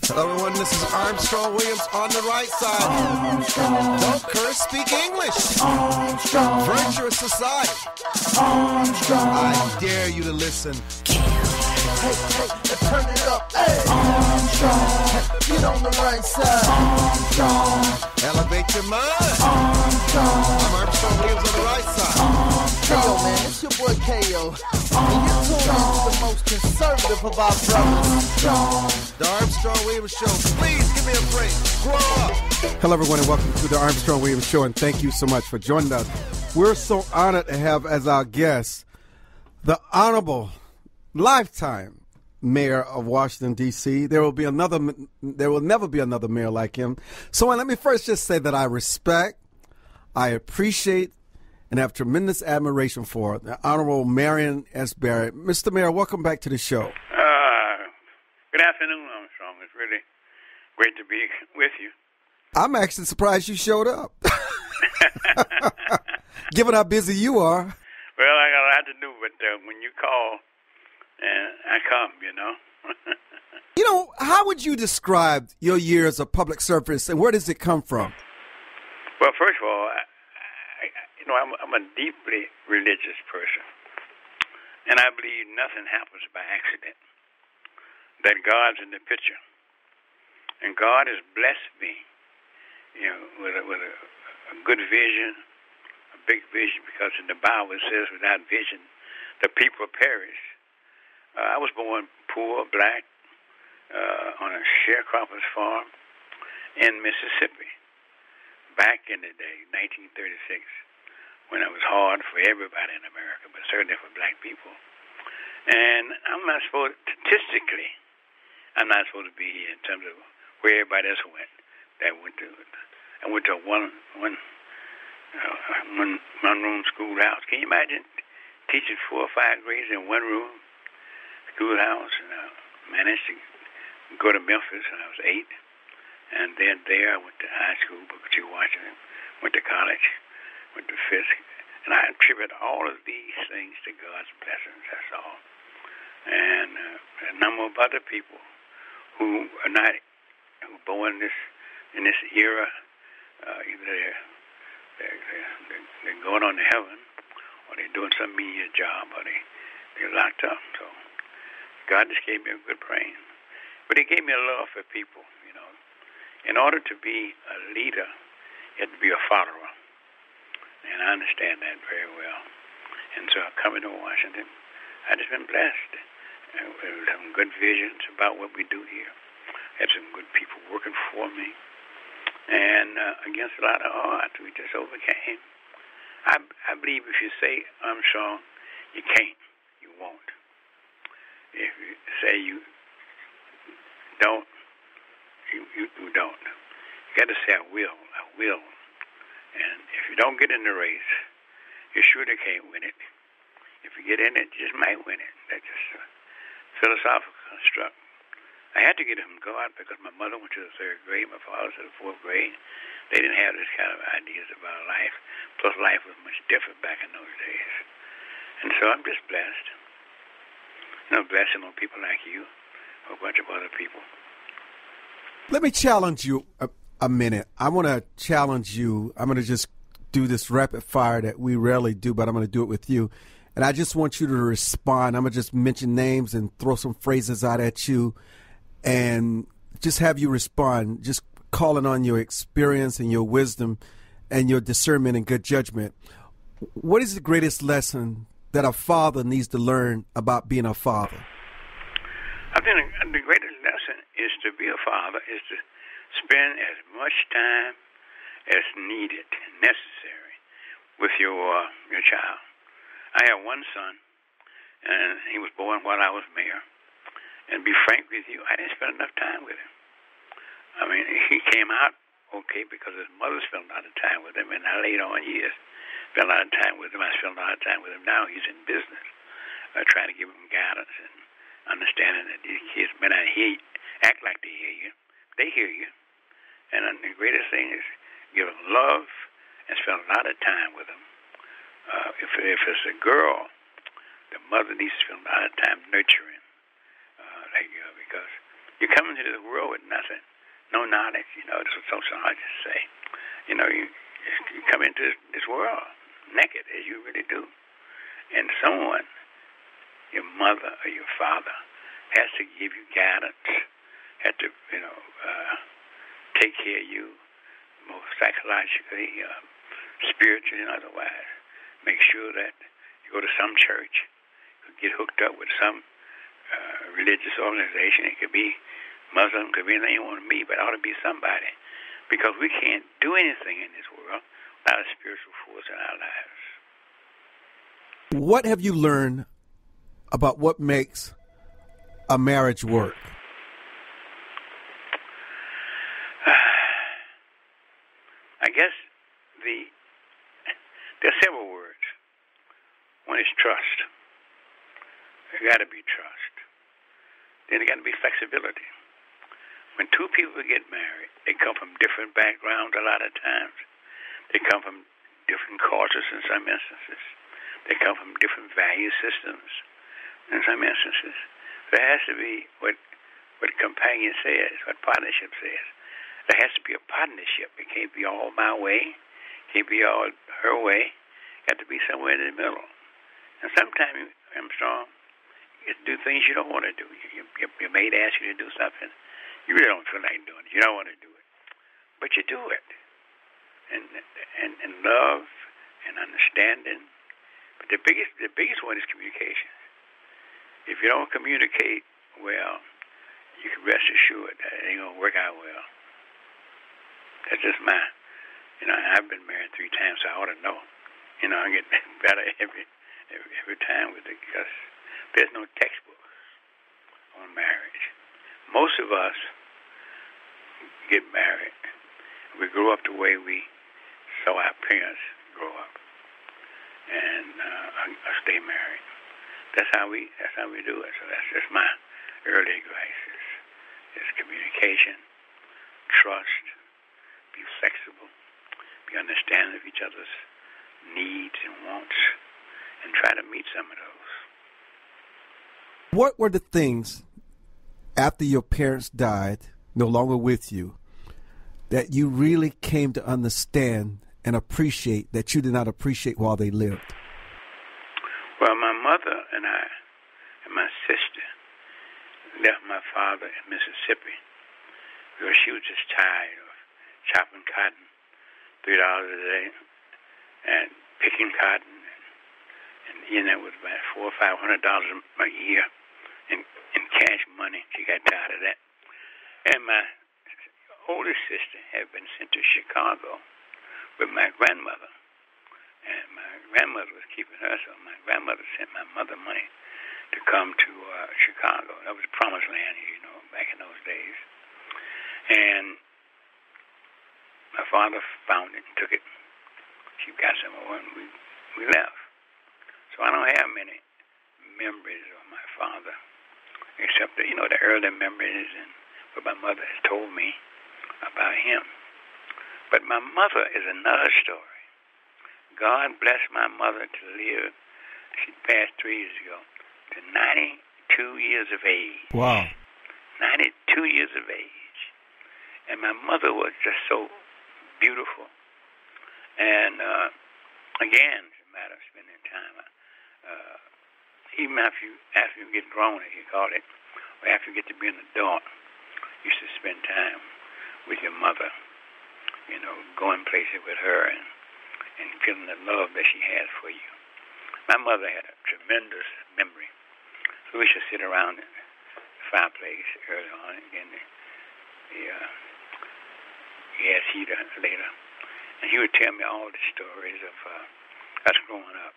Hello, everyone. This is Armstrong Williams on the right side. Armstrong. Don't curse, speak English. Armstrong. Virtuous society. Armstrong. I dare you to listen. Hey, turn it up. Hey. Armstrong. Get on the right side. Armstrong. Elevate your mind. Armstrong. I'm Armstrong Williams on the right side. Armstrong. Hey, yo, man, it's your boy K.O. And you're tuned into the most conservative of our brothers. Armstrong. The Armstrong Williams Show. Please give me a break. Grow up. Hello, everyone, and welcome to the Armstrong Williams Show, and thank you so much for joining us. We're so honored to have as our guest the Honorable Lifetime Mayor of Washington, D.C. There will never be another mayor like him. So let me first just say that I respect, I appreciate, and have tremendous admiration for the Honorable Marion S. Barrett. Mr. Mayor, welcome back to the show. Good afternoon, Armstrong. It's really great to be with you. I'm actually surprised you showed up, given how busy you are. Well, I got a lot to do, but when you call, I come, You know, how would you describe your years of public service, and where does it come from? Well, first of all, I'm a deeply religious person, and I believe nothing happens by accident, that God's in the picture. And God has blessed me, with a good vision, a big vision, because in the Bible it says without vision, the people perish. I was born poor, black, on a sharecropper's farm in Mississippi back in the day, 1936, when it was hard for everybody in America, but certainly for black people. And I'm not supposed to be here in terms of where everybody else went. I went to one room schoolhouse. Can you imagine teaching 4 or 5 grades in one room schoolhouse? And I managed to go to Memphis when I was 8, and then there I went to high school, Booker T. Washington, went to college, went to Fisk, and I attribute all of these things to God's blessings. That's all. And a number of other people who are not born in this era, either they're going on to heaven, or they're doing some media job, or they're locked up. So God just gave me a good brain, but He gave me a love for people. In order to be a leader, you have to be a follower, and I understand that very well. And so coming to Washington, I've just been blessed. With some good visions about what we do here. Had some good people working for me. And against a lot of odds, we just overcame. I believe if you say, Armstrong, you can't, you won't. If you say you don't, you don't. You got to say, I will. And if you don't get in the race, you surely can't win it. If you get in it, you just might win it. That's just philosophical construct. I had to get it from God because my mother went to the 3rd grade, my father to the 4th grade. They didn't have this kind of ideas about life. Plus, life was much different back in those days. And so I'm just blessed. Blessing on people like you, a bunch of other people. Let me challenge you a minute. I want to challenge you. I'm going to just do this rapid fire that we rarely do, but I'm going to do it with you. And I just want you to respond. I'm going to just mention names and throw some phrases out at you and just have you respond, just calling on your experience and your wisdom and your discernment and good judgment. What is the greatest lesson that a father needs to learn about being a father? I think the greatest lesson is to be a father is to spend as much time as needed, necessary, with your child. I have one son, and he was born while I was mayor. And to be frank with you, I didn't spend enough time with him. I mean, he came out okay because his mother spent a lot of time with him, and I later on years spent a lot of time with him. I spent a lot of time with him. Now he's in business, trying to give him guidance and understanding that these kids may not act like they hear you. They hear you. And the greatest thing is give them love and spend a lot of time with them. If it's a girl, the mother needs to spend a lot of time nurturing, because You come into this world with nothing, no knowledge. This is so hard to say. You come into this world naked, as you really do. And someone, your mother or your father, has to give you guidance, has to, take care of you, more psychologically, spiritually, and otherwise. Make sure that you go to some church, you get hooked up with some religious organization. It could be Muslim, could be anything you want to be, but it ought to be somebody. Because we can't do anything in this world without a spiritual force in our lives. What have you learned about what makes a marriage work? I guess there are several words. One is trust. There got to be trust. Then there got to be flexibility. When two people get married, they come from different backgrounds a lot of times. They come from different cultures in some instances. They come from different value systems in some instances. There has to be what companion says, what partnership says. There has to be a partnership. It can't be all my way. It can't be all her way. It has to be somewhere in the middle. And sometimes, Armstrong, you do things you don't want to do. Your mate asks you to do something. You really don't feel like doing it. You don't want to do it. But you do it. And love and understanding. But the biggest one is communication. If you don't communicate well, you can rest assured that it ain't going to work out well. That's just I've been married 3 times, so I ought to know. I get better every time with it because there's no textbook on marriage. Most of us get married. We grow up the way we saw our parents grow up, and stay married. That's how we do it. So that's just my early advice: is communication, trust, be flexible, be understanding of each other's needs and wants, and try to meet some of those. What were the things after your parents died, no longer with you, that you really came to understand and appreciate that you did not appreciate while they lived? Well, my mother and I and my sister left my father in Mississippi because she was just tired of chopping cotton, $3 a day, and picking cotton, and that was about $400 or $500 a year in cash money. She got tired of that. And my oldest sister had been sent to Chicago with my grandmother. And my grandmother was keeping her, so my grandmother sent my mother money to come to Chicago. That was the promised land, back in those days. And my father found it and took it. She got some more, and we left. So I don't have many memories of my father, except the early memories and what my mother has told me about him. But my mother is another story. God bless my mother to live. She passed 3 years ago to 92 years of age. Wow. 92 years of age. And my mother was just so beautiful. And again, it's a matter of spending time. Even after you get grown, as you call it, or after you get to be an adult, you should spend time with your mother, going places with her and feeling the love that she has for you. My mother had a tremendous memory. So we should sit around the fireplace early on, and then the gas heater later. And he would tell me all the stories of us growing up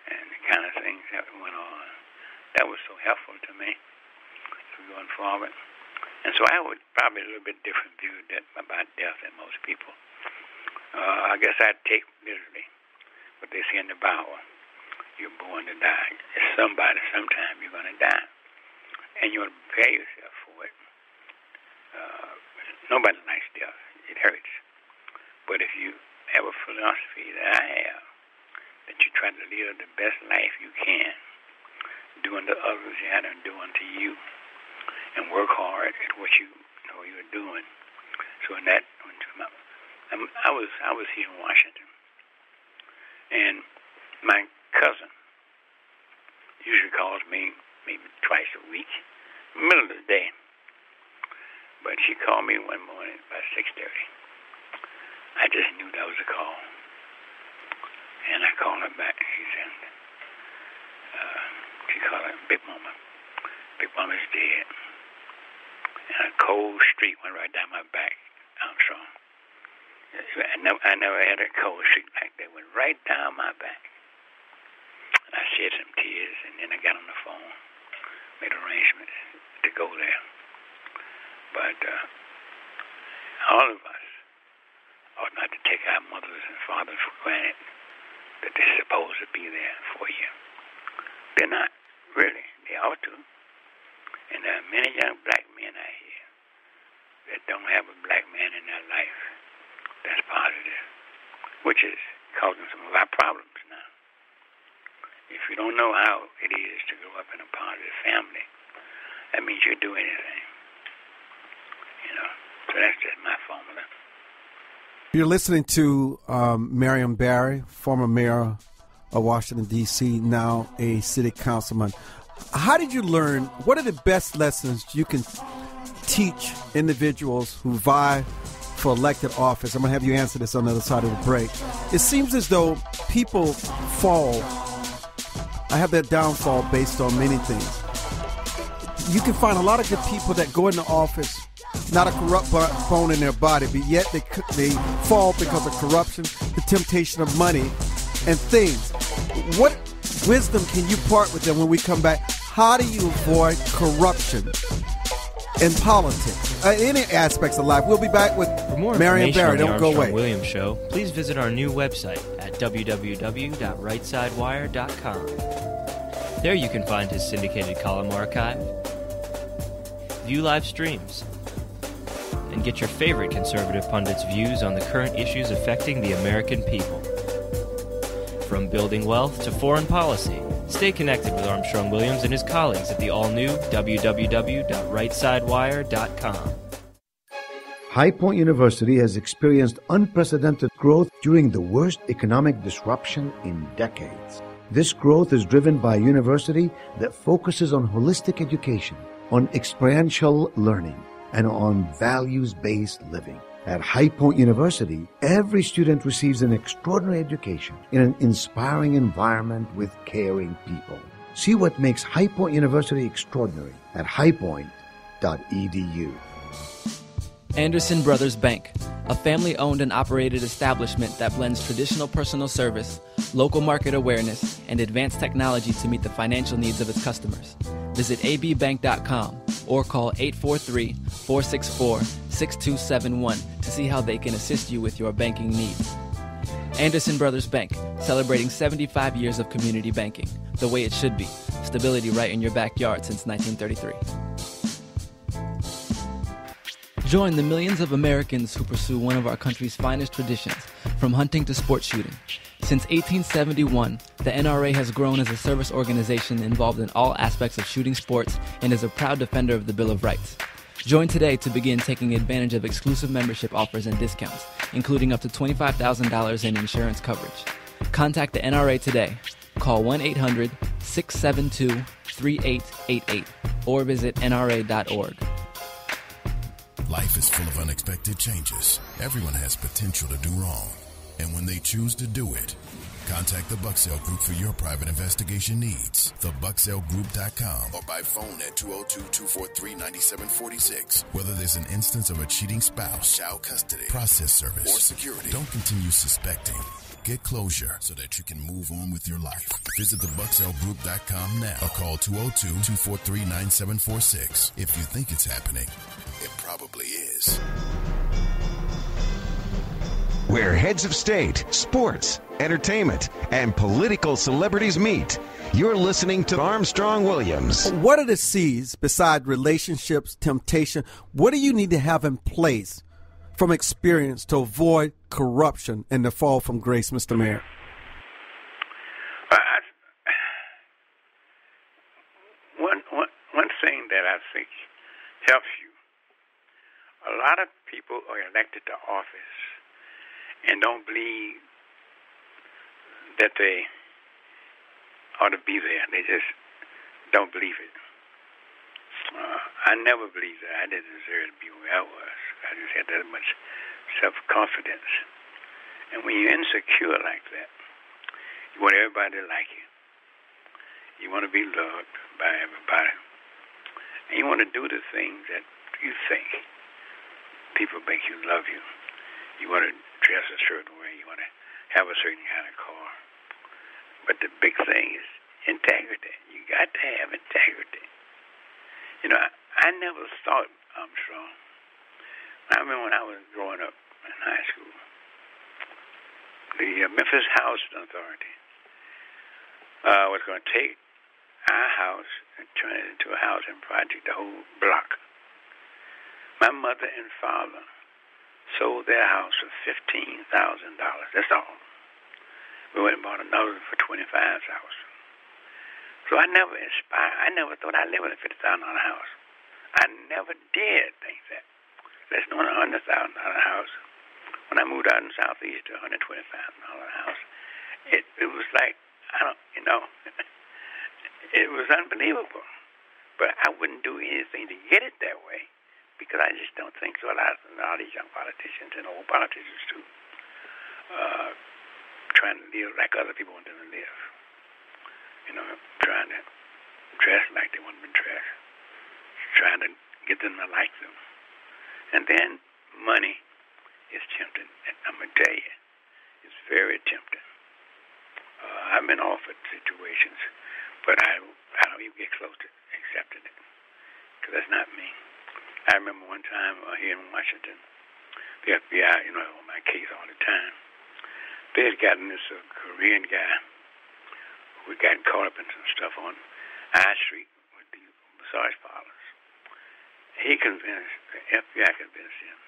and the kind of things that went on. That was so helpful to me as we going forward. And so I would probably a little bit different view about death than most people. I guess I'd take literally what they say in the Bible. You're born to die. It's somebody, sometime you're going to die. And you want to prepare yourself for it. Nobody likes death. It hurts. But if you have a philosophy that I have, that you try to live the best life you can, do unto others you had to do unto you, and work hard at what you're doing. So in that, I was here in Washington, and my cousin usually calls me maybe twice a week, middle of the day. But she called me one morning about 6:30. I just knew that was a call, and I called her back. She called her Big Mama. Big Mama's dead. And a cold streak went right down my back, Armstrong. I never had a cold streak like that. Went right down my back. I shed some tears, and then I got on the phone, made arrangements to go there. But all of us ought not to take our mothers and fathers for granted that they're supposed to be there for you. They're not, really. They ought to. And there are many young black men out here that don't have a black man in their life that's positive, which is causing some of our problems now. If you don't know how it is to grow up in a positive family, that means you'll do anything. So that's just my formula. You're listening to Marion Barry, former mayor of Washington, D.C., now a city councilman. How did you learn? What are the best lessons you can teach individuals who vie for elected office? I'm going to have you answer this on the other side of the break. It seems as though people fall. I have that downfall based on many things. You can find a lot of good people that go into office, not a corrupt bone in their body, but yet they fall because of corruption, the temptation of money, and things. What wisdom can you part with them when we come back? How do you avoid corruption in politics, any aspects of life? We'll be back with Marion Barry. Don't go away. Williams Show. Please visit our new website at www.RightSideWire.com. There you can find his syndicated column archive, view live streams, and get your favorite conservative pundits' views on the current issues affecting the American people. From building wealth to foreign policy, stay connected with Armstrong Williams and his colleagues at the all-new www.RightSideWire.com. High Point University has experienced unprecedented growth during the worst economic disruption in decades. This growth is driven by a university that focuses on holistic education, on experiential learning, and on values-based living. At High Point University, every student receives an extraordinary education in an inspiring environment with caring people. See what makes High Point University extraordinary at highpoint.edu. Anderson Brothers Bank, a family-owned and operated establishment that blends traditional personal service, local market awareness, and advanced technology to meet the financial needs of its customers. Visit abbank.com or call 843-464-6271 to see how they can assist you with your banking needs. Anderson Brothers Bank, celebrating 75 years of community banking, the way it should be. Stability right in your backyard since 1933. Join the millions of Americans who pursue one of our country's finest traditions, from hunting to sports shooting. Since 1871, the NRA has grown as a service organization involved in all aspects of shooting sports and is a proud defender of the Bill of Rights. Join today to begin taking advantage of exclusive membership offers and discounts, including up to $25,000 in insurance coverage. Contact the NRA today. Call 1-800-672-3888 or visit nra.org. Life is full of unexpected changes. Everyone has potential to do wrong. And when they choose to do it, contact the Bucksell Group for your private investigation needs. TheBucksellGroup.com or by phone at 202-243-9746. Whether there's an instance of a cheating spouse, child custody, process service, or security, don't continue suspecting. Get closure so that you can move on with your life. Visit TheBucksellGroup.com now or call 202-243-9746. If you think it's happening, it probably is. Where heads of state, sports, entertainment, and political celebrities meet. You're listening to Armstrong Williams. What are the C's besides relationships, temptation? What do you need to have in place from experience to avoid corruption and the fall from grace, Mr. Mayor? One thing that I think a lot of people are elected to office and don't believe that they ought to be there. They just don't believe it. I never believed that. I didn't deserve to be where I was. I just had that much self-confidence. And when you're insecure like that, you want everybody to like you. You want to be loved by everybody. And you want to do the things that you think people make you love you. You want to dress a certain way. You want to have a certain kind of car. But the big thing is integrity. You got to have integrity. You know, I never thought Armstrong. I remember when I was growing up in high school, the Memphis Housing Authority was going to take our house and turn it into a housing project, the whole block. My mother and father sold their house for $15,000. That's all. We went and bought another for $25,000. So I never thought I'd live in a $50,000 house. I never did think that. Less than a $100,000 house. When I moved out in the Southeast to a $125,000 house, it was like, it was unbelievable. But I wouldn't do anything to get it that way because I just don't think so. A lot of these young politicians and old politicians too, trying to live like other people want them to live. You know, trying to dress like they want to be dressed, trying to get them to like them. And then money is tempting. And I'm going to tell you, it's very tempting. I've been offered situations, but I don't even get close to accepting it because that's not me. I remember one time here in Washington, the FBI, on my case all the time, they had gotten this Korean guy who had gotten caught up in some stuff on I Street with the massage parlors. The FBI convinced him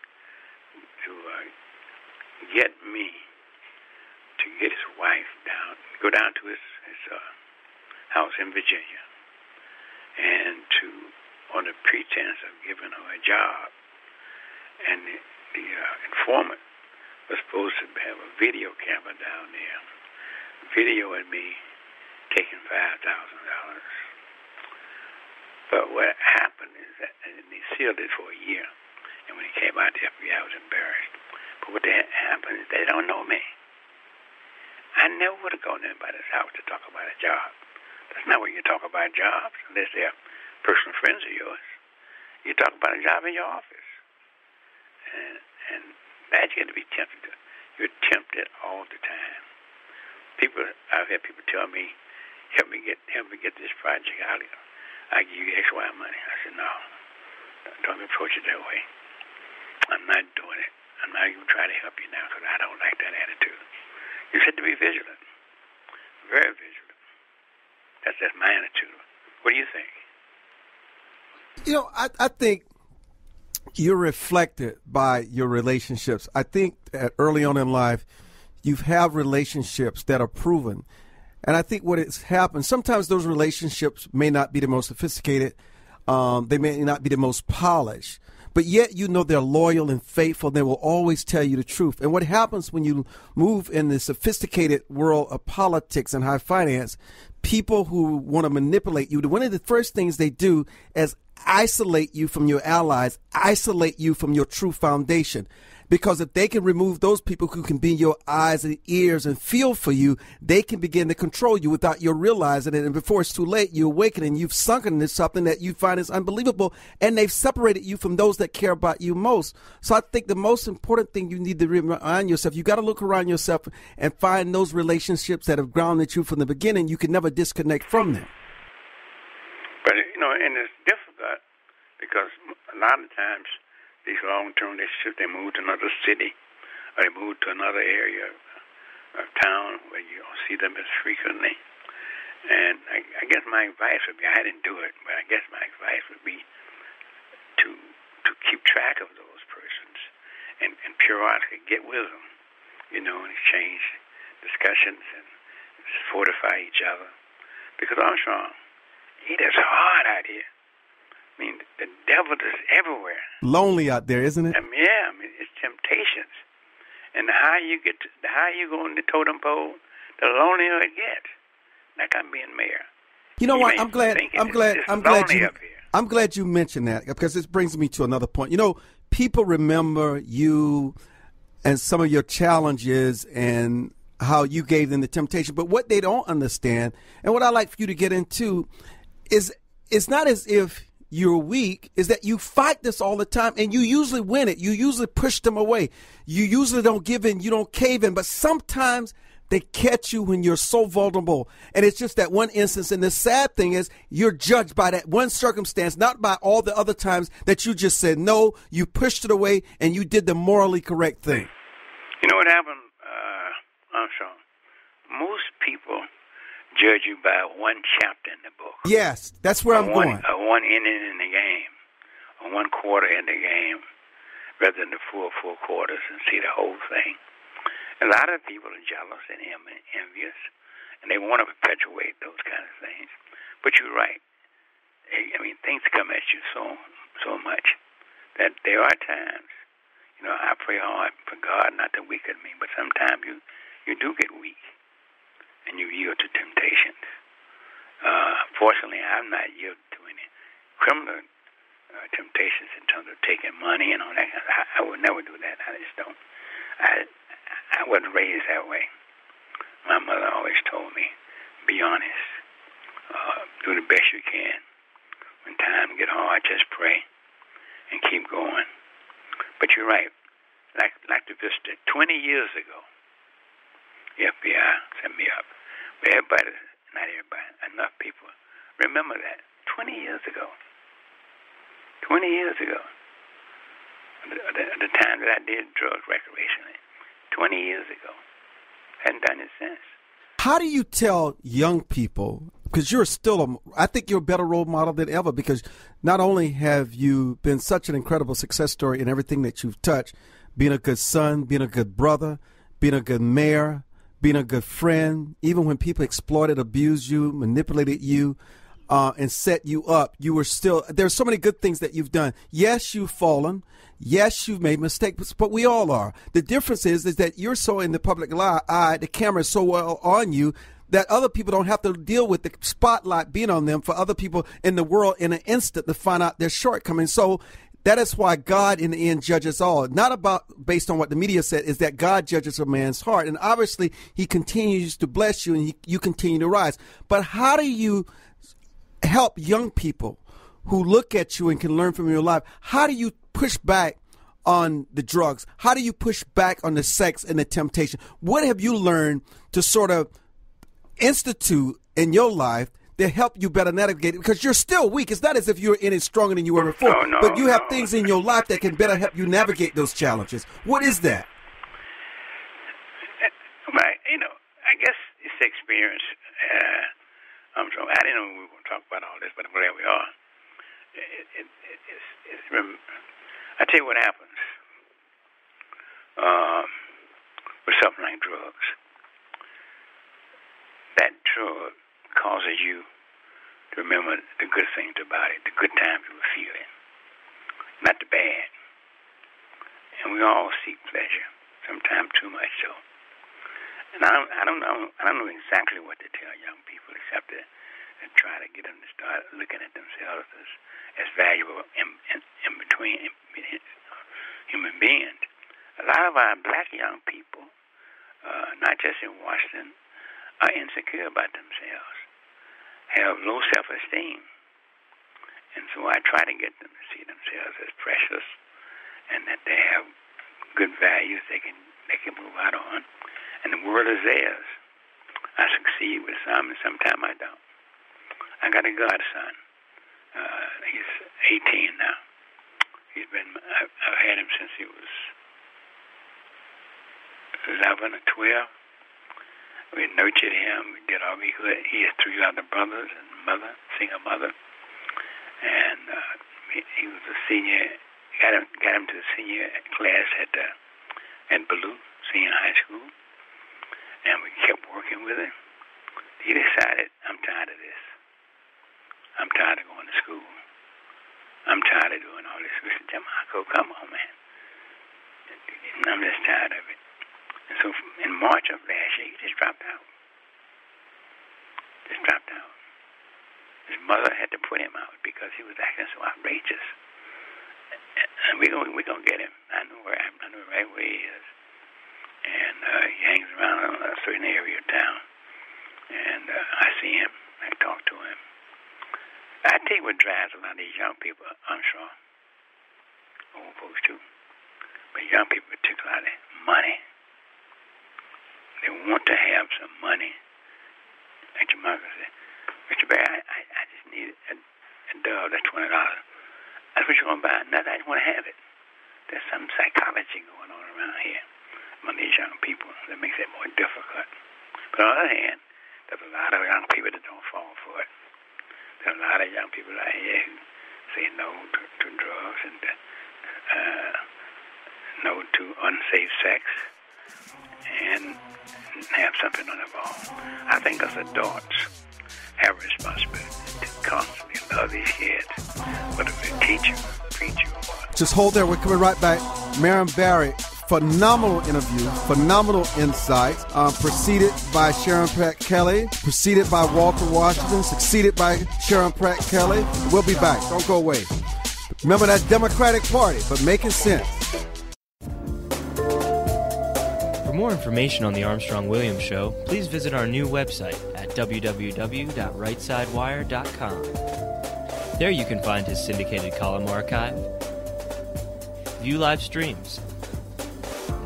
to get me to get his wife go down to his house in Virginia, and on the pretense of giving her a job. And the informant was supposed to have a video camera down there, videoing me taking $5,000. But what happened is that they sealed it for a year. And when he came out, the FBI was embarrassed. But what happened is they don't know me. I never would have gone to anybody's house to talk about a job. That's not where you talk about jobs, unless they're personal friends of yours. You talk about a job in your office. And that you got to be tempted to. You're tempted all the time. I've had people tell me, help me get this project out of here. I give you X, Y money. I said, no, don't approach it that way. I'm not doing it. I'm not even trying to help you now because I don't like that attitude. You said to be vigilant, very vigilant. That's my attitude. What do you think? I think you're reflected by your relationships. I think that early on in life, you have relationships that are proven. And I think what has happened, sometimes those relationships may not be the most sophisticated. They may not be the most polished. But yet they're loyal and faithful. They will always tell you the truth. And what happens when you move in the sophisticated world of politics and high finance, people who want to manipulate you, one of the first things they do is isolate you from your allies, isolate you from your true foundation. Because if they can remove those people who can be your eyes and ears and feel for you, they can begin to control you without you realizing it. And before it's too late, you awaken and you've sunken into something that you find is unbelievable. And they've separated you from those that care about you most. So I think the most important thing you need to remind yourself, you got to look around yourself and find those relationships that have grounded you from the beginning. You can never disconnect from them. But, and it's difficult because a lot of times, these long-term relationships, they move to another city or they move to another area of town where you don't see them as frequently. And I guess my advice would be, I didn't do it, but I guess my advice would be to keep track of those persons and periodically get with them, and exchange discussions and fortify each other. Because Armstrong, it is hard out here. I mean, the devil is everywhere. Lonely out there, isn't it? Yeah, it's temptations. And the higher you get, the higher you go on the totem pole, the lonelier it gets. Like I'm being mayor. You know what? I'm glad you mentioned that, because this brings me to another point. You know, people remember you and some of your challenges and how you gave them the temptation. But what they don't understand, and what I'd like for you to get into, is it's not as if you're weak, is that you fight this all the time, and you usually win it. You usually push them away. You usually don't give in. You don't cave in. But sometimes they catch you when you're so vulnerable. And it's just that one instance. And the sad thing is you're judged by that one circumstance, not by all the other times that you just said no, you pushed it away, and you did the morally correct thing. You know what happened, Armstrong? Most people judge you by one chapter in the book. Yes, that's where I'm going. One inning in the game, or one quarter in the game, rather than the full quarters and see the whole thing. A lot of people are jealous and envious, and they want to perpetuate those kind of things. But you're right. I mean, things come at you so much that there are times, you know, I pray hard for God not to weaken me, but sometimes you do get weak, and you yield to temptations. Fortunately, I'm not yielded to any criminal temptations in terms of taking money and all that. I would never do that. I just don't. I wasn't raised that way. My mother always told me, be honest. Do the best you can. When times get hard, just pray and keep going. But you're right. Like the visitor, 20 years ago, the FBI sent me up. But everybody, not everybody, enough people remember that. 20 years ago. 20 years ago. The time that I did drugs recreationally. 20 years ago. Hadn't done it since. How do you tell young people, because you're still, I think you're a better role model than ever, because not only have you been such an incredible success story in everything that you've touched, being a good son, being a good brother, being a good mayor, being a good friend, even when people exploited, abused you, manipulated you, and set you up, you were still, there's so many good things that you've done. Yes, you've fallen. Yes, you've made mistakes, but we all are. The difference is that you're so in the public eye, the camera is so well on you that other people don't have to deal with the spotlight being on them for other people in the world in an instant to find out their shortcomings. So that is why God in the end judges all. Not about based on what the media said, is that God judges a man's heart. And obviously he continues to bless you and you continue to rise. But how do you help young people who look at you and can learn from your life? How do you push back on the drugs? How do you push back on the sex and the temptation? What have you learned to sort of institute in your life that help you better navigate it? Because you're still weak. It's not as if you're in it stronger than you were before, but you have things in your life that can better help you navigate those challenges. What is that? Right. You know, I guess it's experience. I didn't know we were going to talk about all this, but I'm glad we are. I tell you what happens with something like drugs. That drug causes you to remember the good things about it, the good times you were feeling, not the bad. And we all seek pleasure, sometimes too much so. And I don't know exactly what to tell young people except to try to get them to start looking at themselves as valuable in between human beings. A lot of our black young people, not just in Washington, are insecure about themselves, have low self-esteem. And so I try to get them to see themselves as precious and that they have good values they can move out on. And the world is theirs. I succeed with some, and sometimes I don't. I got a godson. He's 18 now. I've had him since he was 11 or 12. We nurtured him. We did all we could. He has 3 other brothers and mother, single mother. And he was a senior. Got him to the senior class at Ballou, senior high school. And we kept working with him. He decided, I'm tired of this. I'm tired of going to school. I'm tired of doing all this. We said, DeMarco, come on, man. I'm just tired of it. And so in March of last year, he just dropped out. His mother had to put him out because he was acting so outrageous. And we're gonna get him. I know right where he is. And he hangs around a certain area of town. And I see him. I talk to him. I tell you what drives a lot of these young people, Armstrong. Old folks too. But young people particularly, money. They want to have some money. Like your mother said, Mr. Barry, I just need a dove, that's $20. That's what you're going to buy. Nothing, I just want to have it. There's some psychology going on around here among these young people that makes it more difficult. But on the other hand, there's a lot of young people that don't fall for it. There's a lot of young people out here who say no to drugs and no to unsafe sex and have something on the ball. I think as adults have a responsibility to constantly love these kids, whether it's a teacher, preacher, or what. Just hold there. We're coming right back. Marion Barry, phenomenal interview, phenomenal insights, preceded by Sharon Pratt Kelly, preceded by Walter Washington, succeeded by Sharon Pratt Kelly. We'll be back. Don't go away. Remember that Democratic Party, but making sense. For more information on the Armstrong-Williams Show, please visit our new website at www.rightsidewire.com. There you can find his syndicated column archive, view live streams,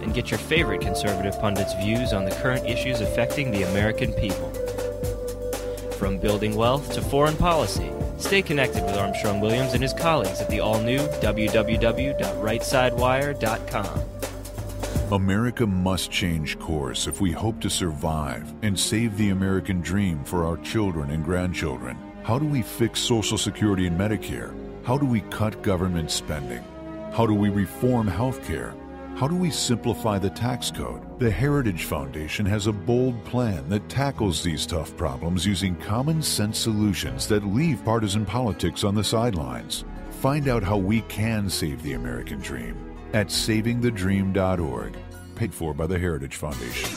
and get your favorite conservative pundits' views on the current issues affecting the American people. From building wealth to foreign policy, stay connected with Armstrong-Williams and his colleagues at the all-new www.rightsidewire.com. America must change course if we hope to survive and save the American dream for our children and grandchildren. How do we fix Social Security and Medicare? How do we cut government spending? How do we reform health care? How do we simplify the tax code? The Heritage Foundation has a bold plan that tackles these tough problems using common sense solutions that leave partisan politics on the sidelines. Find out how we can save the American dream at savingthedream.org, paid for by the Heritage Foundation.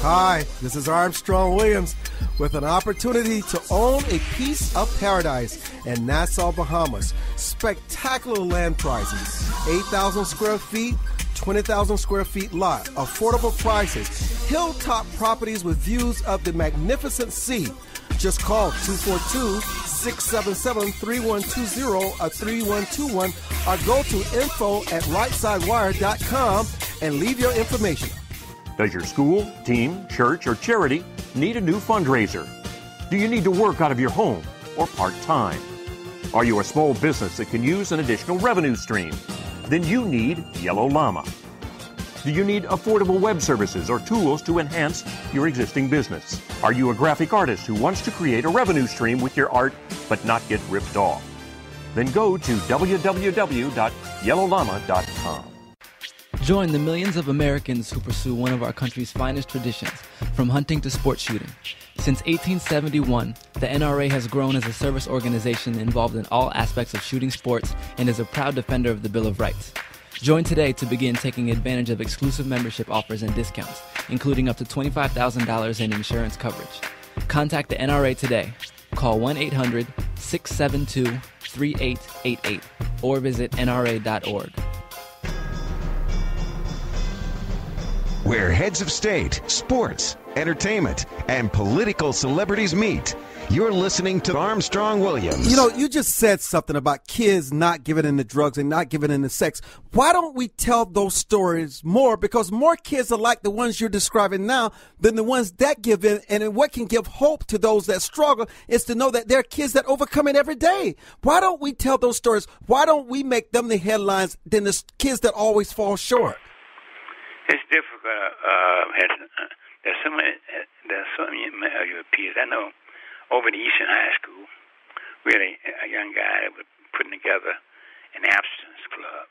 Hi, this is Armstrong Williams with an opportunity to own a piece of paradise in Nassau, Bahamas. Spectacular land prices, 8,000 square feet, 20,000 square feet lot, affordable prices, hilltop properties with views of the magnificent sea. Just call 242-677-3120 or 3121 or go to info@rightsidewire.com and leave your information. Does your school, team, church, or charity need a new fundraiser? Do you need to work out of your home or part-time? Are you a small business that can use an additional revenue stream? Then you need Yellow Llama. Do you need affordable web services or tools to enhance your existing business? Are you a graphic artist who wants to create a revenue stream with your art but not get ripped off? Then go to www.yellowllama.com. Join the millions of Americans who pursue one of our country's finest traditions, from hunting to sport shooting. Since 1871, the NRA has grown as a service organization involved in all aspects of shooting sports and is a proud defender of the Bill of Rights. Join today to begin taking advantage of exclusive membership offers and discounts, including up to $25,000 in insurance coverage. Contact the NRA today. Call 1-800-672-3888 or visit nra.org. Where heads of state, sports, entertainment, and political celebrities meet. You're listening to Armstrong Williams. You know, you just said something about kids not giving in to drugs and not giving in to sex. Why don't we tell those stories more? Because more kids are like the ones you're describing now than the ones that give in. And what can give hope to those that struggle is to know that there are kids that overcome it every day. Why don't we tell those stories? Why don't we make them the headlines than the kids that always fall short? It's difficult. There's so many of your peers. I know over at Eastern High School, we had a young guy that was putting together an abstinence club.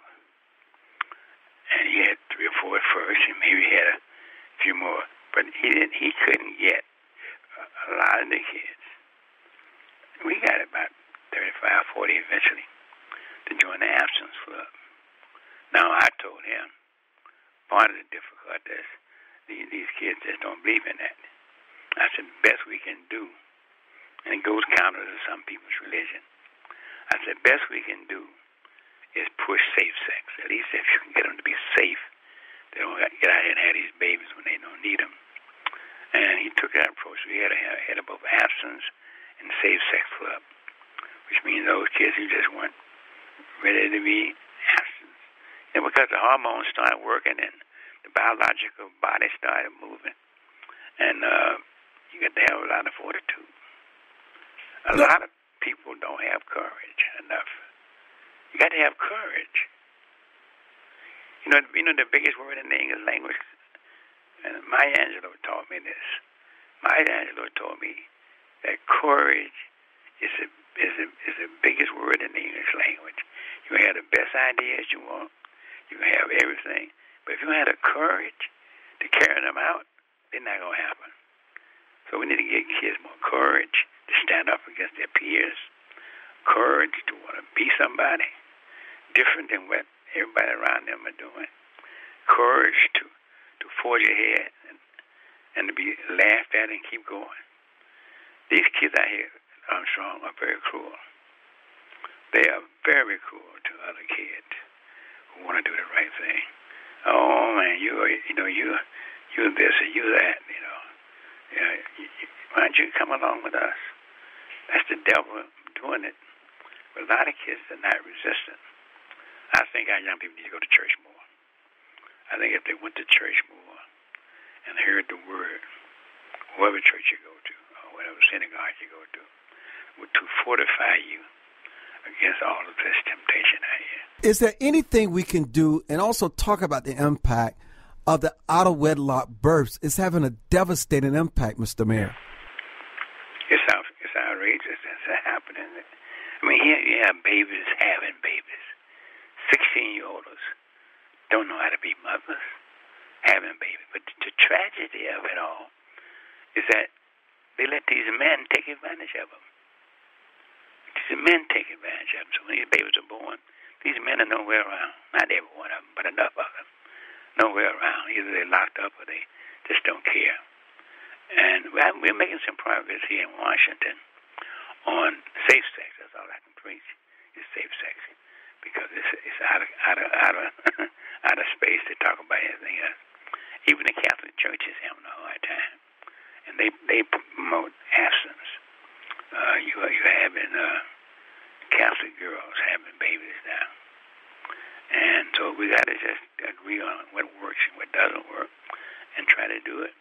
And he had 3 or 4 at first, and maybe he had a few more. But he couldn't get a lot of the kids. We got about 35, 40 eventually to join the absence club. Now, I told him part of the difficulty is these kids just don't believe in that. I said, the best we can do, and it goes counter to some people's religion, I said, the best we can do is push safe sex. At least if you can get them to be safe, they don't get out here and have these babies when they don't need them. And he took that approach. We had both absence and safe sex club, which means those kids who just weren't ready to be absent. And because the hormones started working and the biological body started moving, and you got to have a lot of fortitude. A lot of people don't have courage enough. You got to have courage. You know the biggest word in the English language. And Maya Angelou taught me this. Maya Angelou told me that courage is the biggest word in the English language. You can have the best ideas you want. You can have everything. But if you don't have the courage to carry them out, they're not going to happen. So we need to give kids more courage to stand up against their peers, courage to want to be somebody different than what everybody around them are doing, courage to forge ahead and to be laughed at and keep going. These kids out here, Armstrong, are very cruel. They are very cruel to other kids who want to do the right thing. Oh man, you're this or you that, why don't you come along with us? That's the devil doing it. But a lot of kids are not resistant. I think our young people need to go to church more. I think if they went to church more and heard the word, whatever church you go to, or whatever synagogue you go to, would to fortify you against all of this temptation out here. Is there anything we can do, and also talk about the impact of the out-of-wedlock births? It's having a devastating impact, Mr. Mayor. It's outrageous. It's happening. I mean, here you have babies having babies. 16-year-olds don't know how to be mothers, having babies. But the tragedy of it all is that they let these men take advantage of them. These men take advantage of them. So when these babies are born, these men are nowhere around. Not every one of them, but enough of them. Nowhere around. Either they're locked up or they just don't care. And we're making some progress here in Washington on safe sex. That's all I can preach is safe sex, because it's out of space to talk about anything else. Even the Catholic Church is having a hard time, and they promote abstinence. You're having Catholic girls having babies now, and so we got to just agree on what works and what doesn't work, and try to do it.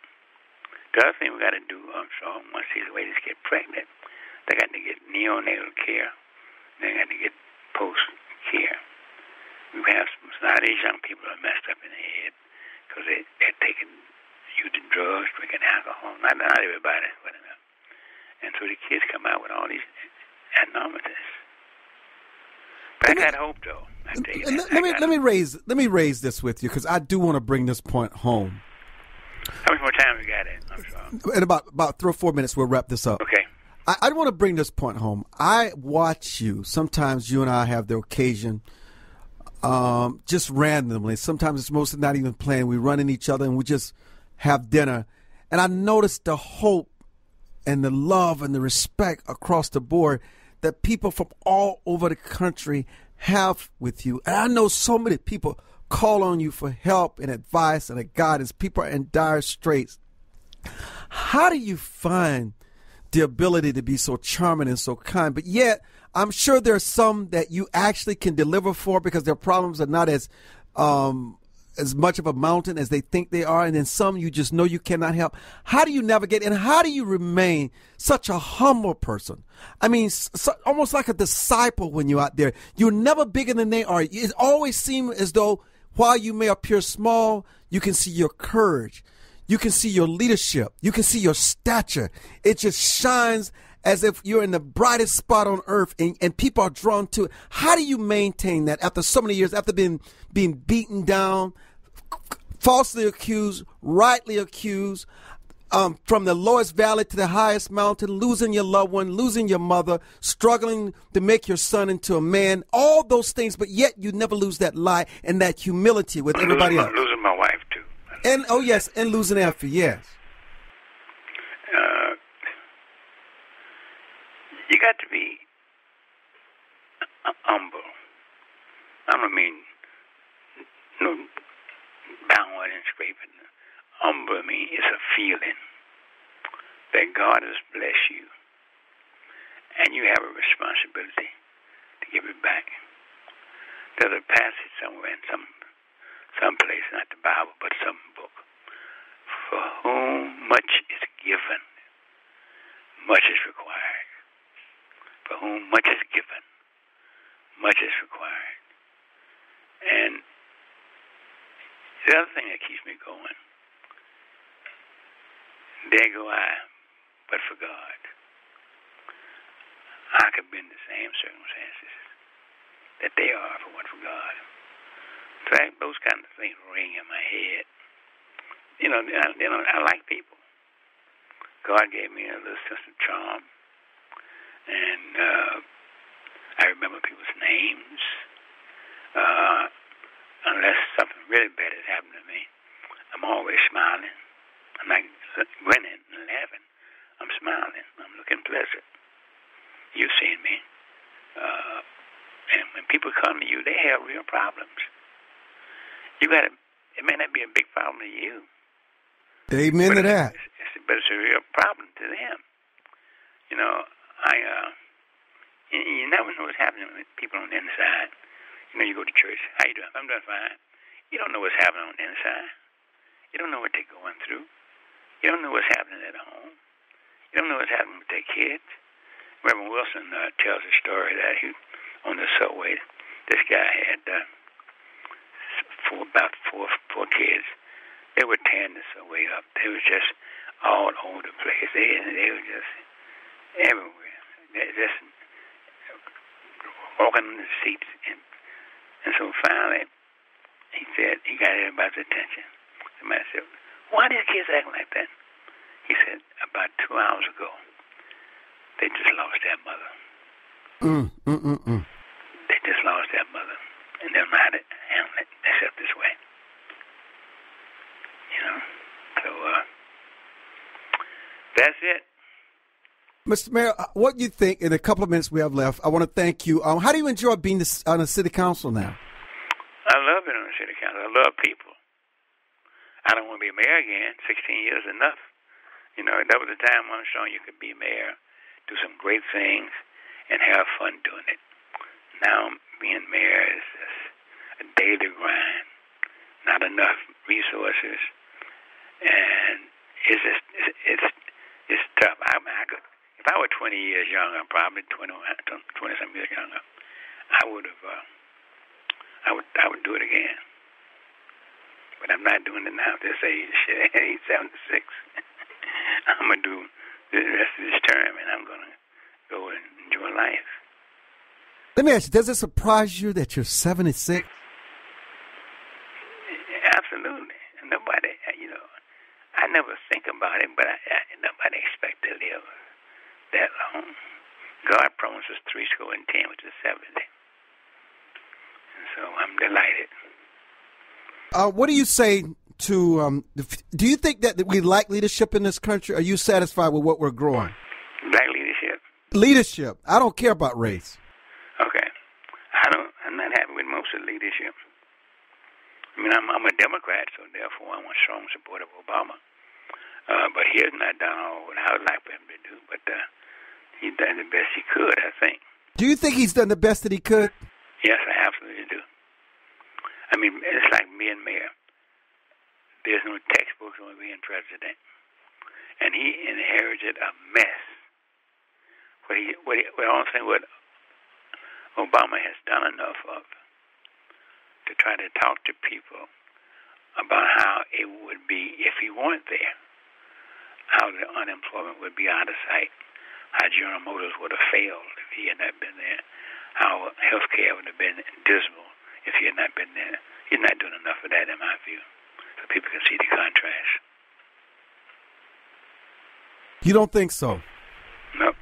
The other thing we got to do, once these ladies get pregnant, they got to get neonatal care. They got to get post-care. We have a lot of these young people are messed up in the head because they're using drugs, drinking alcohol. Not everybody, but enough. And so the kids come out with all these abnormalities. But I got hope, though. I tell you let me raise this with you, because I do want to bring this point home. How much more time we got in? I'm sorry. In about 3 or 4 minutes, we'll wrap this up. Okay. I want to bring this point home. I watch you. Sometimes you and I have the occasion, just randomly. Sometimes it's mostly not even playing. We run in each other and we just have dinner. And I noticed the hope and the love and the respect across the board that people from all over the country have with you. And I know so many people call on you for help and advice and guidance. People are in dire straits. How do you find the ability to be so charming and so kind? But yet, I'm sure there are some that you actually can deliver for, because their problems are not as much of a mountain as they think they are. And then some you just know you cannot help. How do you navigate, and how do you remain such a humble person? I mean, almost like a disciple when you're out there. You're never bigger than they are. It always seems as though while you may appear small, you can see your courage. You can see your leadership. You can see your stature. It just shines as if you're in the brightest spot on earth, and people are drawn to it. How do you maintain that after so many years, after being beaten down, falsely accused, rightly accused, from the lowest valley to the highest mountain, losing your loved one, losing your mother, struggling to make your son into a man, all those things, but yet you never lose that lie and that humility with everybody else. Losing my wife, too. And, oh, yes, and losing Effie, yes. You got to be humble. I don't mean no bowing and scraping. Humble, I mean, it's a feeling that God has blessed you, and you have a responsibility to give it back. There's a passage somewhere in some place, not the Bible, but some book. For whom much is given, much is required. For whom much is given, much is required. And the other thing that keeps me going, there go I, but for God. I could be in the same circumstances that they are if it weren't for God. In fact, those kind of things ring in my head. I like people. God gave me a little sense of charm, and I remember people's names. Unless something really bad has happened to me, I'm always smiling. I'm not grinning and laughing. I'm smiling. I'm looking pleasant. You've seen me. And when people come to you, they have real problems. It may not be a big problem to you. Amen to that. But it's a real problem to them. You never know what's happening with people on the inside. You go to church. How you doing? I'm doing fine. You don't know what's happening on the inside. You don't know what they're going through. You don't know what's happening at home. You don't know what's happening with their kids. Reverend Wilson tells a story that he, on the subway, this guy had about four kids. They were tearing the subway up. They were just all over the place. They were just everywhere. They just walking in the seats. And so finally, he said, he got everybody's attention. Somebody said, why are these kids acting like that? He said, about 2 hours ago, they just lost their mother. They just lost their mother. And they're not handling it except this way. So that's it. Mr. Mayor, what do you think, in a couple of minutes we have left, I want to thank you. How do you enjoy being on the city council now? I love being on the city council. I love people. I don't want to be a mayor again. 16 years is enough. That was the time, Armstrong, you could be mayor, do some great things, and have fun doing it. Now, being mayor is just a daily grind, not enough resources, and it's tough. If I were 20 years younger, probably 20-some years younger, I would do it again. But I'm not doing it now at this age. Age 76. I'm going to do the rest of this term, and I'm going to go and enjoy life. Let me ask you, does it surprise you that you're 76? Absolutely. Nobody, I never think about it, but nobody expects to live that long. God promises 70, which is 70. And so I'm delighted. What do you say to, do you think that we lack leadership in this country? Are you satisfied with what we're growing? Lack leadership? Leadership. I don't care about race. Okay. I'm not happy with most of the leadership. I mean, I'm a Democrat, so therefore I'm a strong supporter of Obama. But he has not done all what I would like for him to do, but he's done the best he could, I think. Do you think he's done the best that he could? Yes, I absolutely do. I mean, it's like being mayor. There's no textbooks on being president. And he inherited a mess. I don't think what Obama has done enough of to try to talk to people about how it would be if he weren't there, how the unemployment would be out of sight, how General Motors would have failed if he had not been there, how health care would have been dismal if he had not been there. He's not doing enough of that, in my view, so people can see the contrast. You don't think so? No.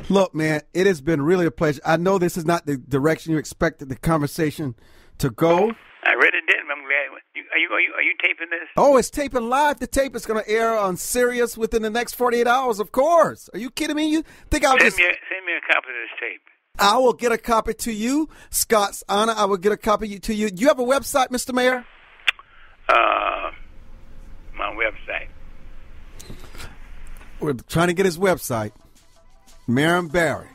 Look, man, it has been really a pleasure. I know this is not the direction you expected the conversation to go. I really didn't. I'm glad. Are you taping this? Oh, it's taping live. The tape is going to air on Sirius within the next 48 hours, of course. Are you kidding me? You think I'll send me a copy of this tape. I will get a copy to you. Scott's honor, I will get a copy to you. Do you have a website, Mr. Mayor? My website. We're trying to get his website. Marion Barry.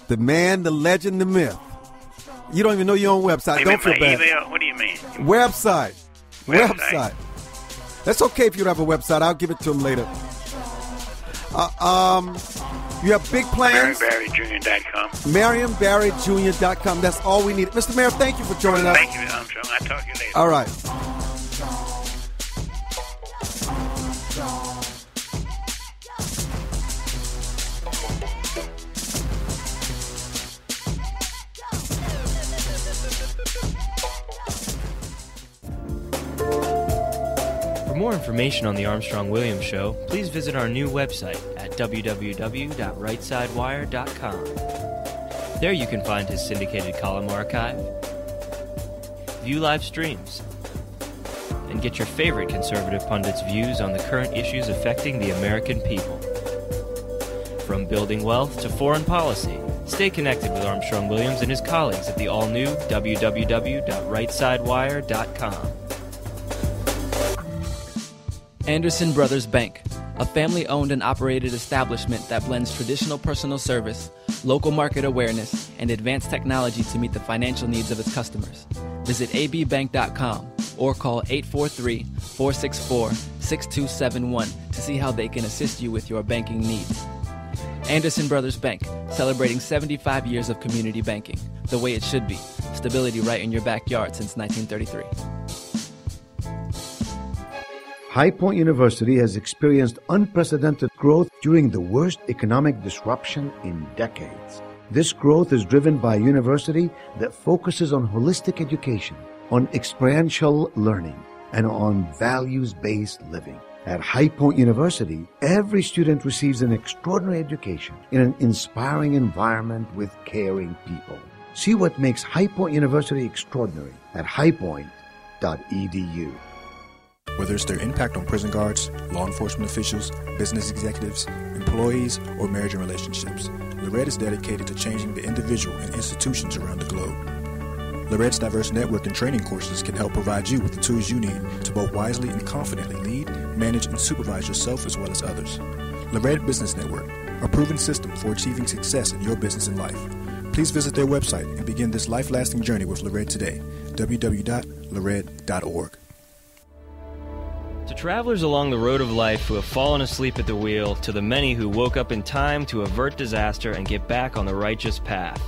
The man, the legend, the myth. You don't even know your own website. Don't feel bad. Email? What do you mean? Website. That's okay if you don't have a website. I'll give it to him later. You have big plans? MarionBarryJr.com. MarionBarryJr.com. That's all we need. Mr. Mayor, thank you for joining us. Thank you, Armstrong. I'll talk to you later. All right. For more information on the Armstrong-Williams Show, please visit our new website at www.RightSideWire.com. There you can find his syndicated column archive, view live streams, and get your favorite conservative pundits' views on the current issues affecting the American people. From building wealth to foreign policy, stay connected with Armstrong-Williams and his colleagues at the all-new www.RightSideWire.com. Anderson Brothers Bank, a family-owned and operated establishment that blends traditional personal service, local market awareness, and advanced technology to meet the financial needs of its customers. Visit abbank.com or call 843-464-6271 to see how they can assist you with your banking needs. Anderson Brothers Bank, celebrating 75 years of community banking, the way it should be. Stability right in your backyard since 1933. High Point University has experienced unprecedented growth during the worst economic disruption in decades. This growth is driven by a university that focuses on holistic education, on experiential learning, and on values-based living. At High Point University, every student receives an extraordinary education in an inspiring environment with caring people. See what makes High Point University extraordinary at highpoint.edu. Whether it's their impact on prison guards, law enforcement officials, business executives, employees, or marriage and relationships, Lorette is dedicated to changing the individual and institutions around the globe. Lorette's diverse network and training courses can help provide you with the tools you need to both wisely and confidently lead, manage, and supervise yourself as well as others. Lorette Business Network, a proven system for achieving success in your business and life. Please visit their website and begin this life-lasting journey with Lorette today. www.lorette.org. To travelers along the road of life who have fallen asleep at the wheel, to the many who woke up in time to avert disaster and get back on the righteous path.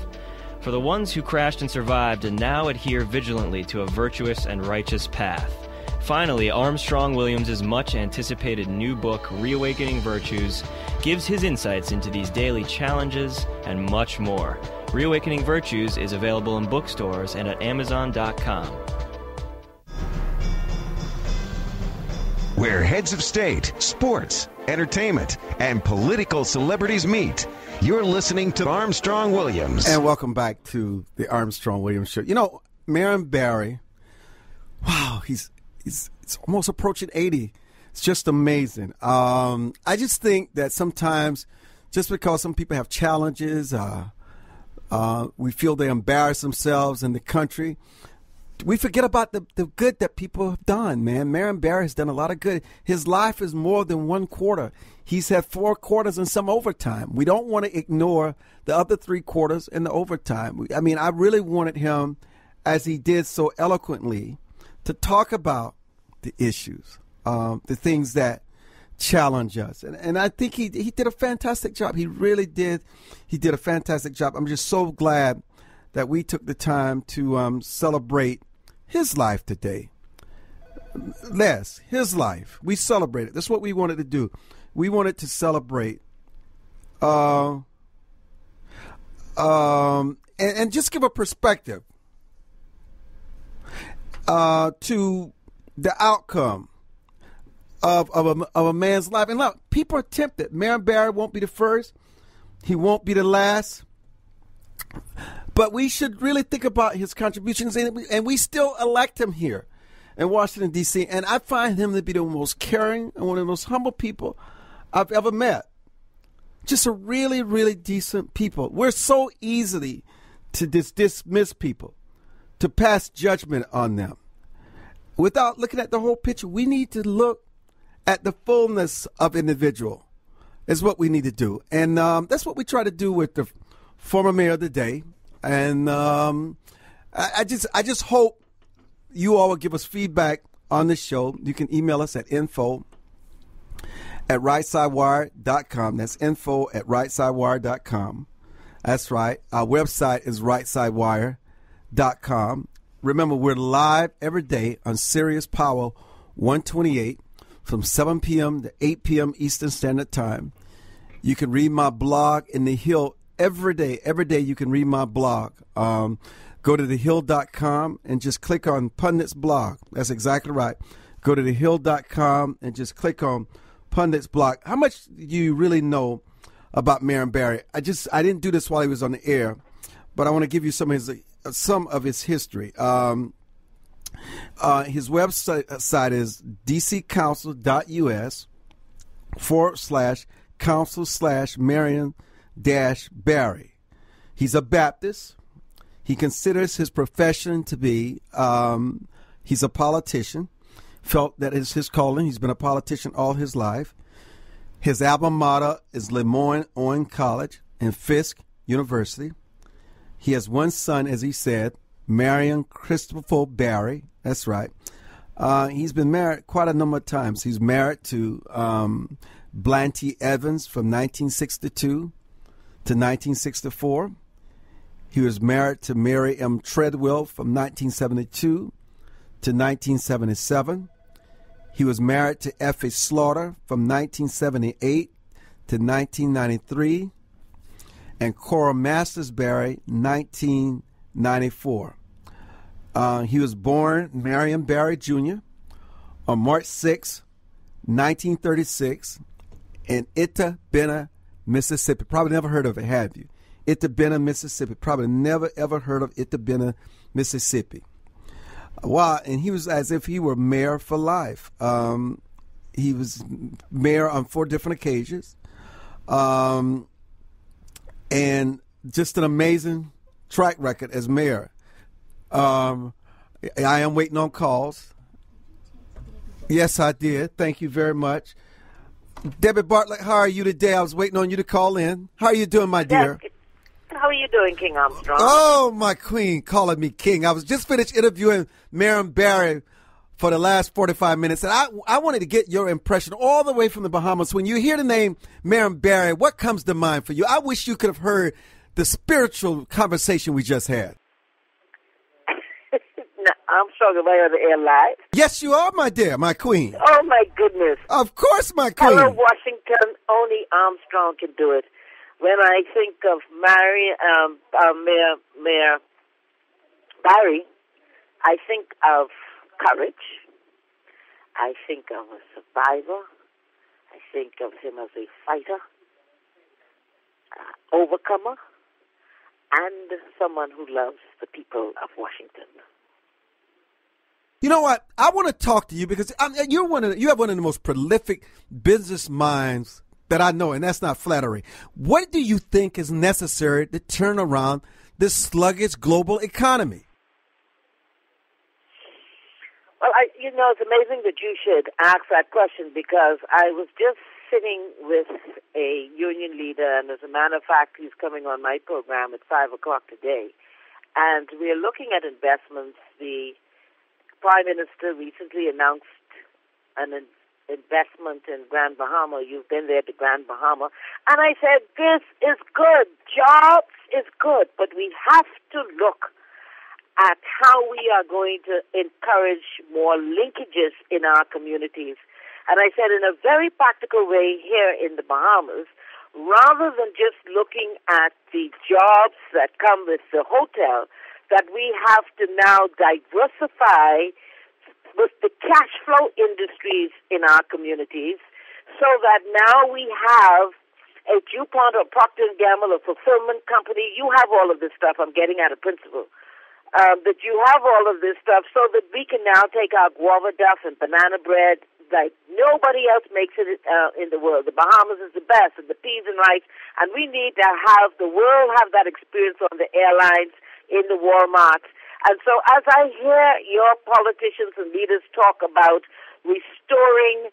For the ones who crashed and survived and now adhere vigilantly to a virtuous and righteous path. Finally, Armstrong-Williams' much-anticipated new book, Reawakening Virtues, gives his insights into these daily challenges and much more. Reawakening Virtues is available in bookstores and at Amazon.com. Where heads of state, sports, entertainment, and political celebrities meet. You're listening to Armstrong-Williams. And welcome back to the Armstrong-Williams Show. You know, Marion Barry, wow, he's almost approaching 80. It's just amazing. I just think that sometimes, just because some people have challenges, we feel they embarrass themselves in the country. We forget about the good that people have done, man. Marion Barry has done a lot of good. His life is more than one quarter. He's had 4 quarters and some overtime. We don't want to ignore the other 3 quarters and the overtime. I mean, I really wanted him, as he did so eloquently, to talk about the issues, the things that challenge us. And I think he did a fantastic job. He really did. He did a fantastic job. I'm just so glad that we took the time to celebrate his life today. His life. We celebrated. That's what we wanted to do. We wanted to celebrate and just give a perspective to the outcome of a man's life. And look, people are tempted. Marion Barry won't be the first. He won't be the last. But we should really think about his contributions, and we still elect him here in Washington, D.C. And I find him to be the most caring and one of the most humble people I've ever met. Just a really, really decent people. We're so easily to dismiss people, to pass judgment on them. Without looking at the whole picture, we need to look at the fullness of individual is what we need to do. And that's what we try to do with the former mayor of the day. And I just hope you all will give us feedback on this show. You can email us at info@RightSideWire.com. That's info@RightSideWire.com. That's right. Our website is RightSideWire.com. Remember, we're live every day on Sirius Power 128 from 7 p.m. to 8 p.m. Eastern Standard Time. You can read my blog in The Hill every day. Every day you can read my blog. Go to thehill.com and just click on Pundit's blog. That's exactly right. Go to thehill.com and just click on Pundit's blog. How much do you really know about Marion Barry? I didn't do this while he was on the air, but I want to give you some of his history. His website is dccouncil.us/council/Marion-Barry. He's a Baptist. He considers his profession to be, he's a politician, felt that is his calling. He's been a politician all his life. His alma mater is Lemoyne College and Fisk University. He has one son, as he said, Marion Christopher Barry. That's right. He's been married quite a number of times. He's married to Blanty Evans from 1962 to 1964. He was married to Mary M. Treadwell from 1972 to 1977. He was married to Effie Slaughter from 1978 to 1993. And Cora Masters Barry, 1994. He was born Marion Barry Jr. on March 6, 1936, in Itta Bena, Mississippi. Probably never heard of it, have you? Itta Bena, Mississippi. Probably never, ever heard of Itta Bena, Mississippi. Wow, and he was as if he were mayor for life. He was mayor on 4 different occasions. And just an amazing track record as mayor. I am waiting on calls. Yes, I did. Thank you very much. Debbie Bartlett, how are you today? I was waiting on you to call in. How are you doing, my dear? Yes. How are you doing, King Armstrong? Oh, my queen, calling me king. I was just finished interviewing Marion Barry for the last 45 minutes, and I wanted to get your impression all the way from the Bahamas. When you hear the name Marion Barry, what comes to mind for you? I wish you could have heard the spiritual conversation we just had. Armstrong, am I on the air live? Yes, you are, my dear, my queen. Oh, my goodness. Of course, my queen. Hello, Washington. Only Armstrong can do it. When I think of Mayor Barry, I think of courage. I think of a survivor. I think of him as a fighter, overcomer, and someone who loves the people of Washington. You know what? I want to talk to you because you have one of the most prolific business minds that I know, and that's not flattery. What do you think is necessary to turn around this sluggish global economy? Well, it's amazing that you should ask that question because I was just sitting with a union leader, and as a matter of fact, he's coming on my program at 5 o'clock today, and we are looking at investments. The Prime Minister recently announced an investment in Grand Bahama. You've been there to Grand Bahama. And I said, this is good. Jobs is good. But we have to look at how we are going to encourage more linkages in our communities. And I said, in a very practical way here in the Bahamas, rather than just looking at the jobs that come with the hotel, that we have to now diversify with the cash flow industries in our communities, so that now we have a DuPont or Procter & Gamble, a fulfillment company. You have all of this stuff. I'm getting at a principle. That you have all of this stuff so that we can now take our guava duff and banana bread like nobody else makes it in the world. The Bahamas is the best, and the peas and rice, and we need to have the world have that experience on the airlines, in the Walmarts. And so as I hear your politicians and leaders talk about restoring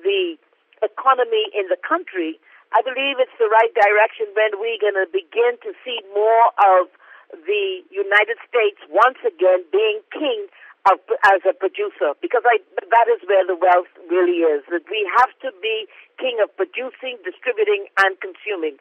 the economy in the country, I believe it's the right direction when we're going to begin to see more of the United States once again being king as a producer, because that is where the wealth really is, that we have to be king of producing, distributing, and consuming.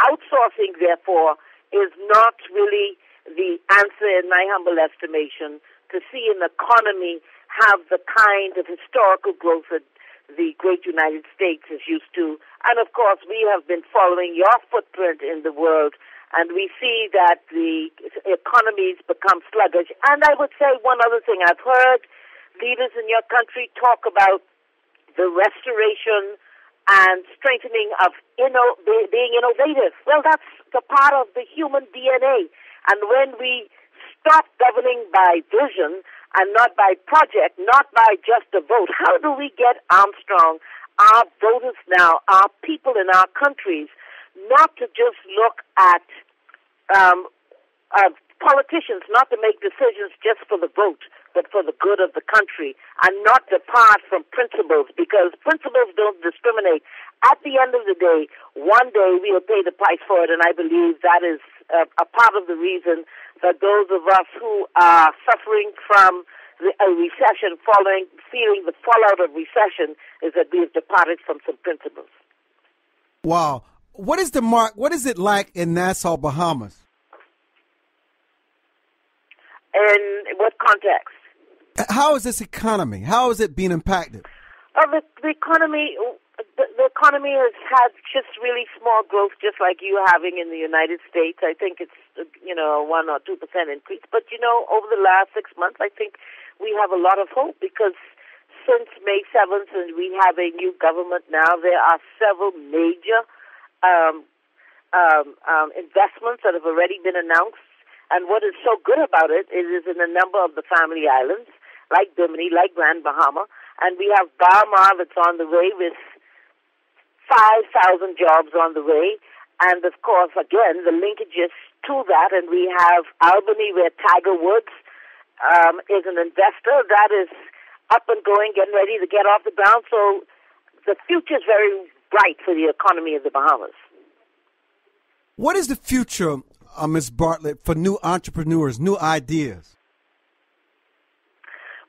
Outsourcing, therefore, is not really the answer, in my humble estimation, to see an economy have the kind of historical growth that the great United States is used to. And, of course, we have been following your footprint in the world, and we see that the economies become sluggish. And I would say one other thing. I've heard leaders in your country talk about the restoration and strengthening of being innovative. Well, that's the part of the human DNA. And when we stop governing by vision and not by project, not by just a vote, how do we get Armstrong, our voters now, our people in our countries, not to just look at politicians, not to make decisions just for the vote, but for the good of the country, and not depart from principles, because principles don't discriminate. At the end of the day, one day we will pay the price for it, and I believe that is a part of the reason that those of us who are suffering from a recession, feeling the fallout of recession, is that we have departed from some principles. Wow. What is it like in Nassau, Bahamas? In what context? How is this economy? How is it being impacted? Well, the economy has had just really small growth, just like you having in the United States. I think it's 1 or 2% increase. But over the last 6 months, I think we have a lot of hope, because since May 7th, and we have a new government now, there are several major investments that have already been announced. And what is so good about it is in a number of the family islands, like Bimini, like Grand Bahama, and we have Bahamas that's on the way with 5,000 jobs on the way. And, of course, again, the linkages to that, and we have Albany, where Tiger Woods is an investor that is up and going, getting ready to get off the ground. So the future is very bright for the economy of the Bahamas. What is the future, Ms. Bartlett, for new entrepreneurs, new ideas?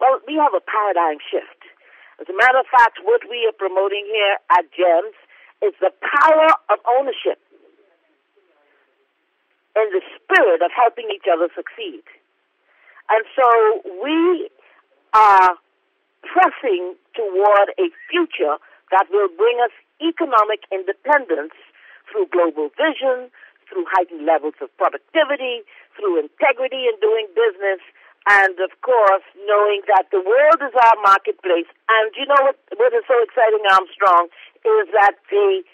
Well, we have a paradigm shift. As a matter of fact, what we are promoting here at GEMS is the power of ownership and the spirit of helping each other succeed. And so we are pressing toward a future that will bring us economic independence through global vision, through heightened levels of productivity, through integrity in doing business, and, of course, knowing that the world is our marketplace. And you know what is so exciting, Armstrong, is that the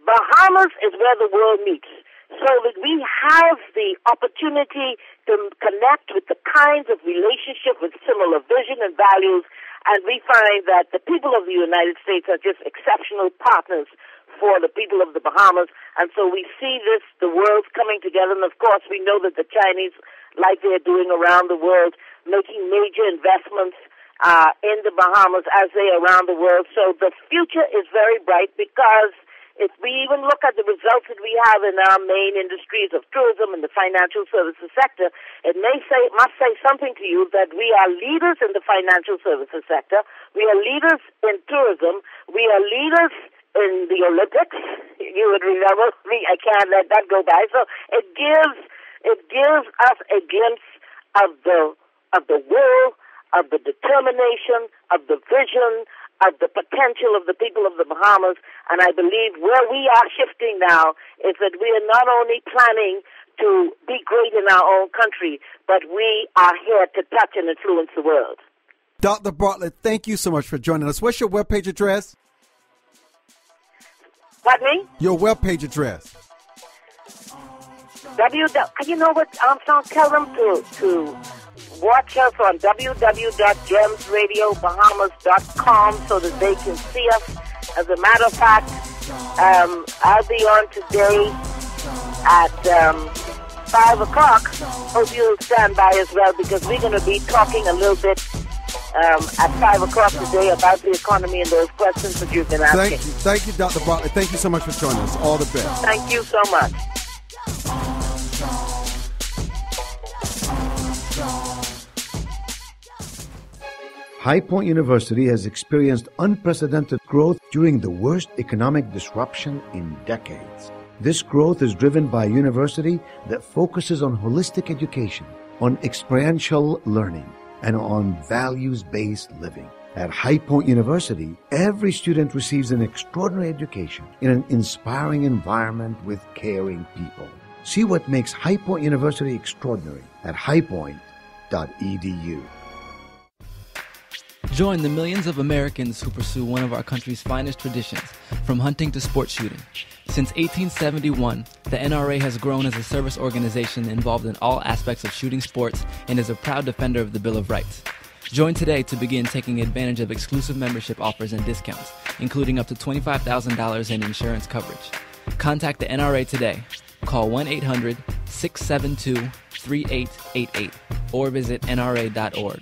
Bahamas is where the world meets. So that we have the opportunity to connect with the kinds of relationship with similar vision and values, and we find that the people of the United States are just exceptional partners for the people of the Bahamas. And so we see the world coming together, and of course we know that the Chinese, like they're doing around the world, making major investments in the Bahamas as they are around the world. So the future is very bright, because if we even look at the results that we have in our main industries of tourism and the financial services sector, it must say something to you that we are leaders in the financial services sector, we are leaders in tourism, we are leaders in the Olympics. You would remember me, I can't let that go by. So it gives us a glimpse of the will, of the determination, of the vision, of the potential of the people of the Bahamas. And I believe where we are shifting now is that we are not only planning to be great in our own country, but we are here to touch and influence the world. Dr. Bartlett, thank you so much for joining us. What's your webpage address? Pardon me? Your webpage address. You know what, Armstrong? Tell them to watch us on www.gemsradiobahamas.com so that they can see us. As a matter of fact, I'll be on today at 5 o'clock. Hope you'll stand by as well, because we're going to be talking a little bit at 5 o'clock today about the economy and those questions that you've been asking. Thank you, Dr. Bartlett. Thank you so much for joining us. All the best. Thank you so much. High Point University has experienced unprecedented growth during the worst economic disruption in decades. This growth is driven by a university that focuses on holistic education, on experiential learning, and on values-based living. At High Point University, every student receives an extraordinary education in an inspiring environment with caring people. See what makes High Point University extraordinary at highpoint.edu. Join the millions of Americans who pursue one of our country's finest traditions, from hunting to sport shooting. Since 1871, the NRA has grown as a service organization involved in all aspects of shooting sports and is a proud defender of the Bill of Rights. Join today to begin taking advantage of exclusive membership offers and discounts, including up to $25,000 in insurance coverage. Contact the NRA today. Call 1-800-672-3888 or visit nra.org.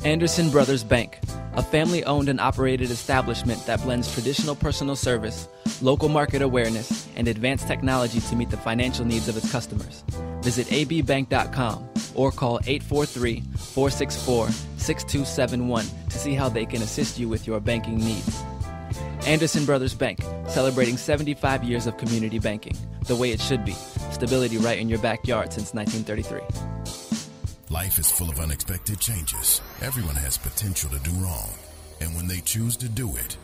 Anderson Brothers Bank, a family-owned and operated establishment that blends traditional personal service, local market awareness, and advanced technology to meet the financial needs of its customers. Visit abbank.com or call 843-464-6271 to see how they can assist you with your banking needs. Anderson Brothers Bank, celebrating 75 years of community banking, the way it should be. Stability right in your backyard since 1933. Life is full of unexpected changes. Everyone has potential to do wrong. And when they choose to do it,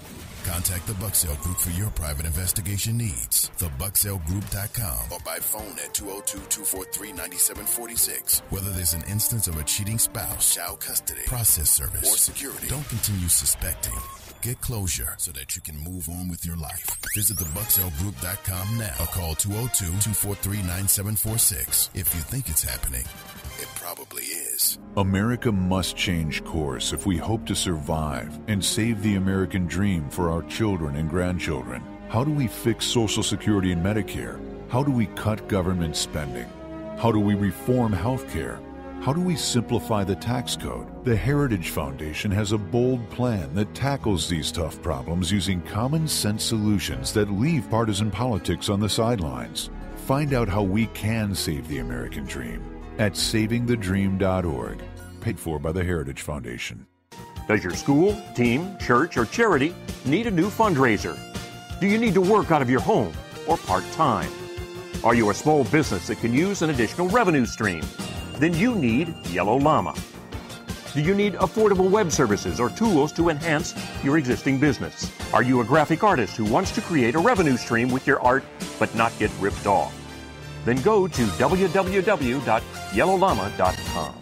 contact the Bucksell Group for your private investigation needs. TheBucksellGroup.com or by phone at 202-243-9746. Whether there's an instance of a cheating spouse, child custody, process service, or security, don't continue suspecting. Get closure so that you can move on with your life. Visit TheBucksellGroup.com now or call 202-243-9746. If you think it's happening, it probably is. America must change course if we hope to survive and save the American dream for our children and grandchildren. How do we fix Social Security and Medicare? How do we cut government spending? How do we reform health care? How do we simplify the tax code? The Heritage Foundation has a bold plan that tackles these tough problems using common sense solutions that leave partisan politics on the sidelines. Find out how we can save the American dream at savingthedream.org, paid for by the Heritage Foundation. Does your school, team, church, or charity need a new fundraiser? Do you need to work out of your home or part-time? Are you a small business that can use an additional revenue stream? Then you need Yellow Llama. Do you need affordable web services or tools to enhance your existing business? Are you a graphic artist who wants to create a revenue stream with your art but not get ripped off? Then go to www.yellowllama.com.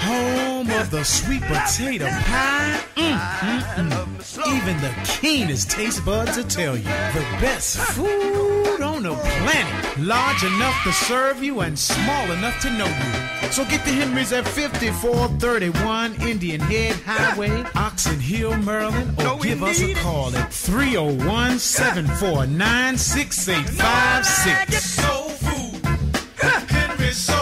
Home of the sweet potato pie. Even the keenest taste buds will tell you the best food on the planet. Large enough to serve you and small enough to know you. So get to Henry's at 5431 Indian Head Highway, Oxon Hill, Maryland, or give us a call at 301-749-6856. Soul food. Henry's Soul